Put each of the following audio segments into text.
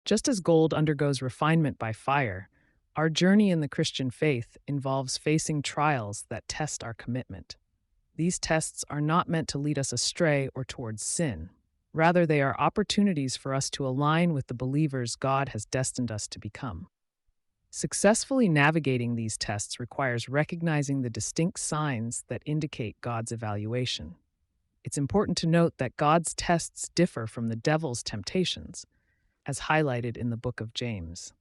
Just as gold undergoes refinement by fire, our journey in the Christian faith involves facing trials that test our commitment. These tests are not meant to lead us astray or towards sin. Rather, they are opportunities for us to align with the believers God has destined us to become. Successfully navigating these tests requires recognizing the distinct signs that indicate God's evaluation. It's important to note that God's tests differ from the devil's temptations, as highlighted in the book of James.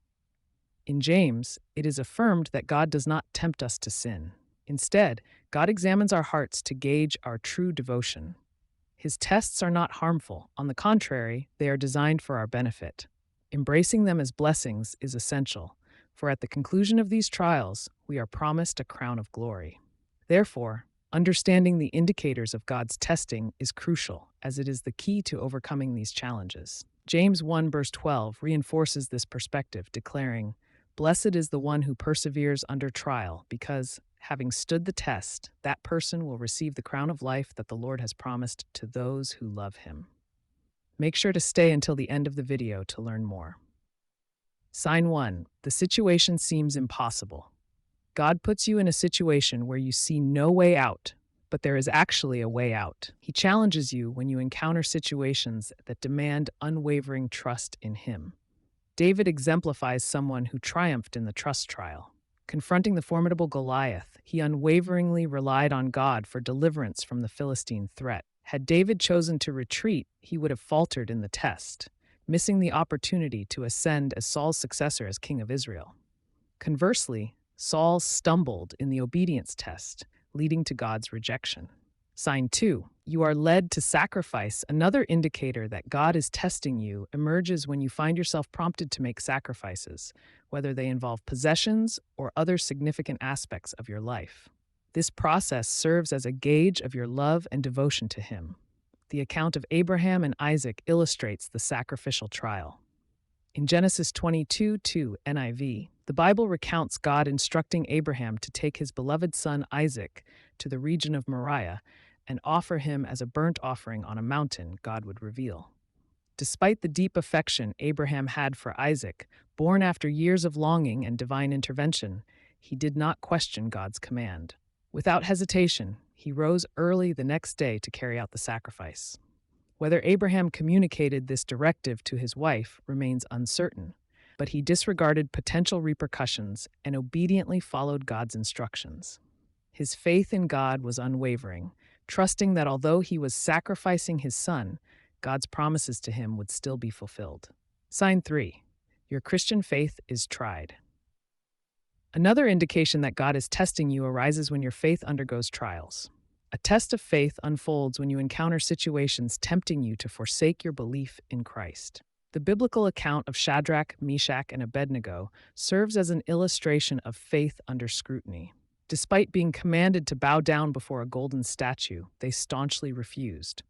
In James, it is affirmed that God does not tempt us to sin. Instead, God examines our hearts to gauge our true devotion. His tests are not harmful. On the contrary, they are designed for our benefit. Embracing them as blessings is essential, for at the conclusion of these trials, we are promised a crown of glory. Therefore, understanding the indicators of God's testing is crucial, as it is the key to overcoming these challenges. James 1 verse 12 reinforces this perspective, declaring, "Blessed is the one who perseveres under trial, because, having stood the test, that person will receive the crown of life that the Lord has promised to those who love him." Make sure to stay until the end of the video to learn more. Sign 1. The situation seems impossible. God puts you in a situation where you see no way out, but there is actually a way out. He challenges you when you encounter situations that demand unwavering trust in Him. David exemplifies someone who triumphed in the trust trial. Confronting the formidable Goliath, he unwaveringly relied on God for deliverance from the Philistine threat. Had David chosen to retreat, he would have faltered in the test, missing the opportunity to ascend as Saul's successor as king of Israel. Conversely, Saul stumbled in the obedience test, leading to God's rejection. Sign 2. You are led to sacrifice. Another indicator that God is testing you emerges when you find yourself prompted to make sacrifices, whether they involve possessions or other significant aspects of your life. This process serves as a gauge of your love and devotion to Him. The account of Abraham and Isaac illustrates the sacrificial trial. In Genesis 22:2 NIV, the Bible recounts God instructing Abraham to take his beloved son Isaac to the region of Moriah and offer him as a burnt offering on a mountain God would reveal. Despite the deep affection Abraham had for Isaac, born after years of longing and divine intervention, he did not question God's command. Without hesitation, he rose early the next day to carry out the sacrifice. Whether Abraham communicated this directive to his wife remains uncertain, but he disregarded potential repercussions and obediently followed God's instructions. His faith in God was unwavering, trusting that although he was sacrificing his son, God's promises to him would still be fulfilled. Sign 3. Your Christian faith is tried. Another indication that God is testing you arises when your faith undergoes trials. A test of faith unfolds when you encounter situations tempting you to forsake your belief in Christ. The biblical account of Shadrach, Meshach, and Abednego serves as an illustration of faith under scrutiny. Despite being commanded to bow down before a golden statue, they staunchly refused.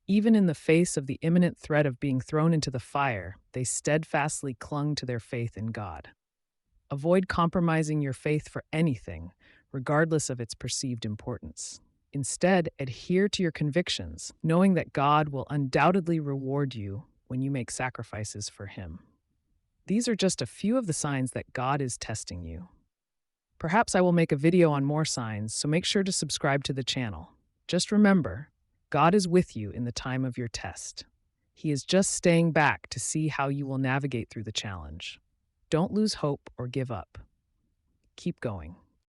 Even in the face of the imminent threat of being thrown into the fire, they steadfastly clung to their faith in God. Avoid compromising your faith for anything, regardless of its perceived importance. Instead, adhere to your convictions, knowing that God will undoubtedly reward you when you make sacrifices for Him. These are just a few of the signs that God is testing you. Perhaps I will make a video on more signs, so make sure to subscribe to the channel. Just remember, God is with you in the time of your test. He is just staying back to see how you will navigate through the challenge. Don't lose hope or give up. Keep going.